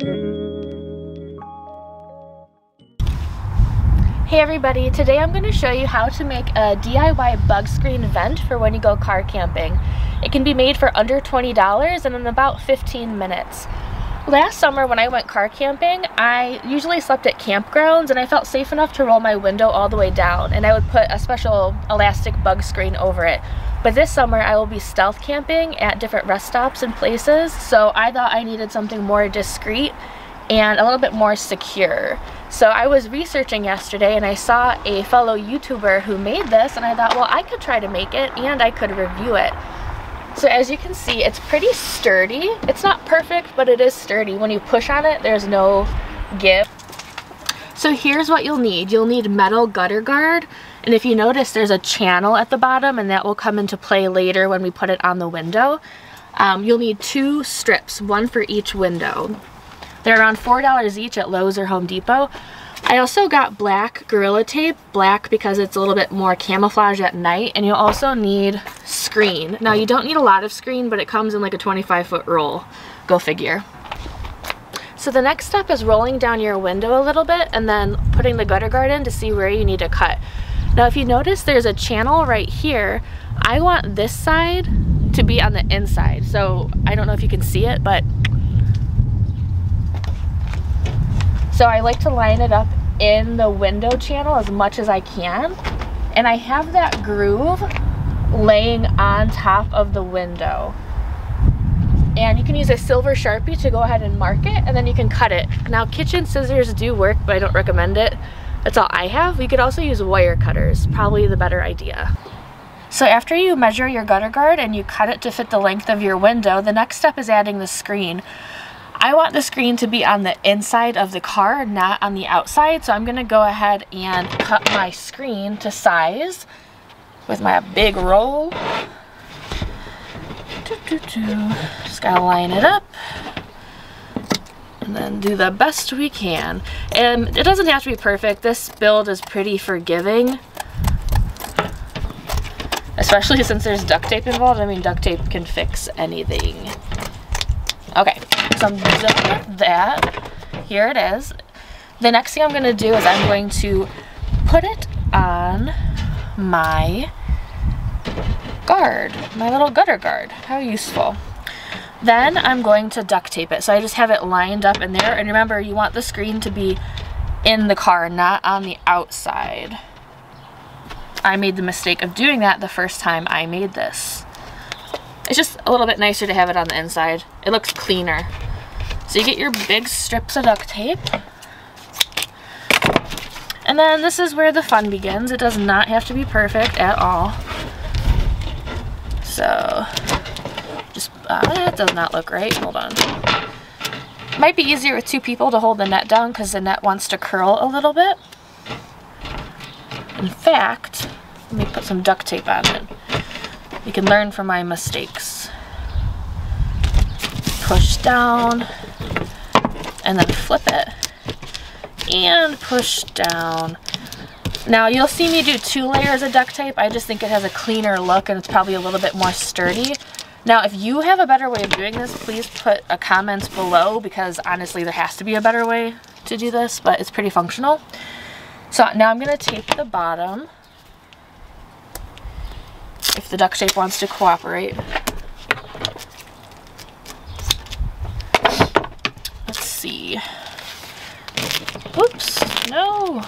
Hey everybody, today I'm going to show you how to make a DIY bug screen vent for when you go car camping. It can be made for under $20 and in about 15 minutes. Last summer when I went car camping, I usually slept at campgrounds and I felt safe enough to roll my window all the way down, and I would put a special elastic bug screen over it. But this summer I will be stealth camping at different rest stops and places, so I thought I needed something more discreet and a little bit more secure. So I was researching yesterday and I saw a fellow YouTuber who made this, and I thought, well, I could try to make it and I could review it. So as you can see, it's pretty sturdy. It's not perfect, but it is sturdy. When you push on it, there's no give. So here's what you'll need. You'll need metal gutter guard, and if you notice, there's a channel at the bottom, and that will come into play later when we put it on the window. You'll need 2 strips, one for each window. They're around $4 each at Lowe's or Home Depot. I also got black Gorilla Tape, black because it's a little bit more camouflage at night, and you'll also need screen. Now you don't need a lot of screen, but it comes in like a 25-foot roll. Go figure. So the next step is rolling down your window a little bit and then putting the gutter guard in to see where you need to cut. Now if you notice, there's a channel right here. I want this side to be on the inside. So I don't know if you can see it, but so I like to line it up in the window channel as much as I can, and I have that groove laying on top of the window. And you can use a silver Sharpie to go ahead and mark it, and then you can cut it. Now kitchen scissors do work, but I don't recommend it. That's all I have. You could also use wire cutters, probably the better idea. So after you measure your gutter guard and you cut it to fit the length of your window, the next step is adding the screen. I want the screen to be on the inside of the car, not on the outside, so I'm going to go ahead and cut my screen to size with my big roll. Just gotta line it up and then do the best we can. And it doesn't have to be perfect. This build is pretty forgiving, especially since there's duct tape involved. I mean, duct tape can fix anything. Okay, so I'm done with that. Here it is. The next thing I'm going to do is I'm going to put it on my guard, my little gutter guard. How useful. Then I'm going to duct tape it. So I just have it lined up in there. And remember, you want the screen to be in the car, not on the outside. I made the mistake of doing that the first time I made this. It's just a little bit nicer to have it on the inside. It looks cleaner. So you get your big strips of duct tape. And then this is where the fun begins. It does not have to be perfect at all. So, just, that does not look right. Hold on. Might be easier with 2 people to hold the net down because the net wants to curl a little bit. In fact, let me put some duct tape on it. You can learn from my mistakes. Push down and then flip it and push down. Now you'll see me do 2 layers of duct tape. I just think it has a cleaner look and it's probably a little bit more sturdy. Now if you have a better way of doing this, please put a comment below, because honestly there has to be a better way to do this, but it's pretty functional. So now I'm going to tape the bottom, if the duct tape wants to cooperate. Let's see. Oops, no.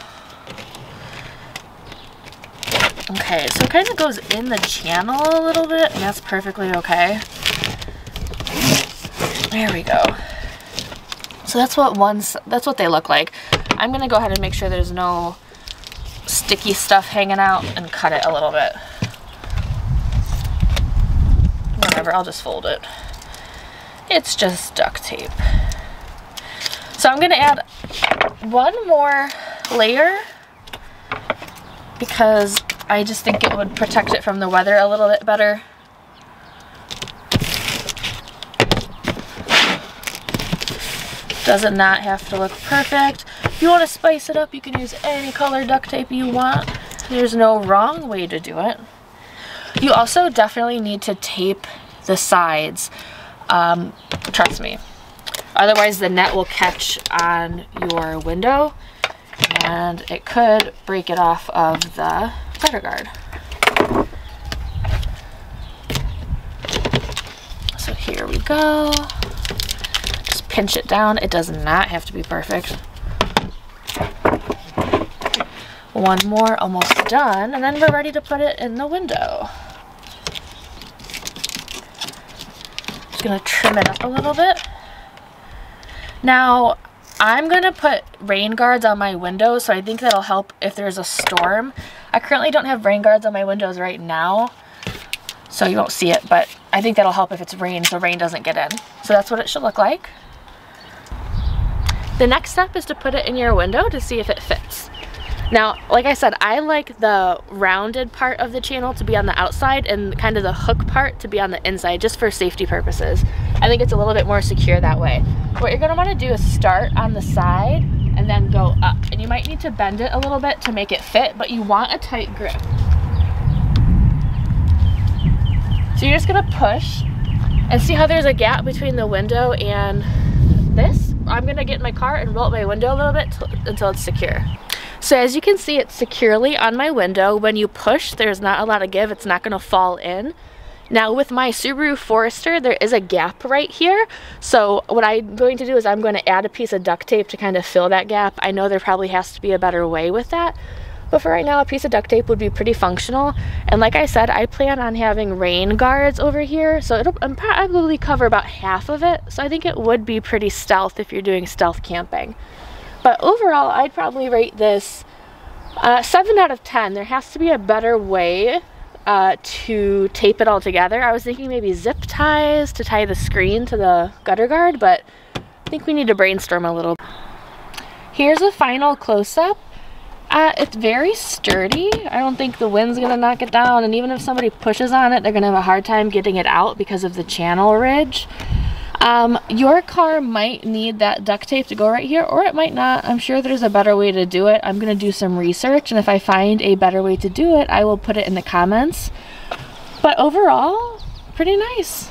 Okay, so it kind of goes in the channel a little bit, and that's perfectly okay. There we go. So that's what they look like. I'm gonna go ahead and make sure there's no sticky stuff hanging out and cut it a little bit. Whatever, I'll just fold it. It's just duct tape. So I'm gonna add 1 more layer because I just think it would protect it from the weather a little bit better. Does not have to look perfect. If you want to spice it up, you can use any color duct tape you want. There's no wrong way to do it. You also definitely need to tape the sides. Trust me. Otherwise the net will catch on your window and it could break it off of the gutter guard. So here we go. Just pinch it down. It does not have to be perfect. One more, almost done, and then we're ready to put it in the window. Just gonna trim it up a little bit. Now, I'm gonna put rain guards on my windows, so I think that'll help if there's a storm. I currently don't have rain guards on my windows right now, so you won't see it, but I think that'll help if it's rain, so rain doesn't get in. So that's what it should look like. The next step is to put it in your window to see if it fits. Now, like I said, I like the rounded part of the channel to be on the outside and kind of the hook part to be on the inside, just for safety purposes. I think it's a little bit more secure that way. What you're gonna wanna do is start on the side and then go up. And you might need to bend it a little bit to make it fit, but you want a tight grip. So you're just gonna push and see how there's a gap between the window and this? I'm gonna get in my car and roll up my window a little bit until it's secure. So as you can see, it's securely on my window. When you push, there's not a lot of give, it's not gonna fall in. Now with my Subaru Forester, there is a gap right here. So what I'm going to do is I'm going to add a piece of duct tape to kind of fill that gap. I know there probably has to be a better way with that, but for right now, a piece of duct tape would be pretty functional. And like I said, I plan on having rain guards over here, so it'll probably cover about half of it. So I think it would be pretty stealth if you're doing stealth camping. But overall, I'd probably rate this 7 out of 10. There has to be a better way to tape it all together. I was thinking maybe zip ties to tie the screen to the gutter guard, but I think we need to brainstorm a little. Here's a final close-up. It's very sturdy. I don't think the wind's gonna knock it down, and even if somebody pushes on it, they're gonna have a hard time getting it out because of the channel ridge. Your car might need that duct tape to go right here, or it might not. I'm sure there's a better way to do it. I'm gonna do some research, and if I find a better way to do it, I will put it in the comments. But overall, pretty nice.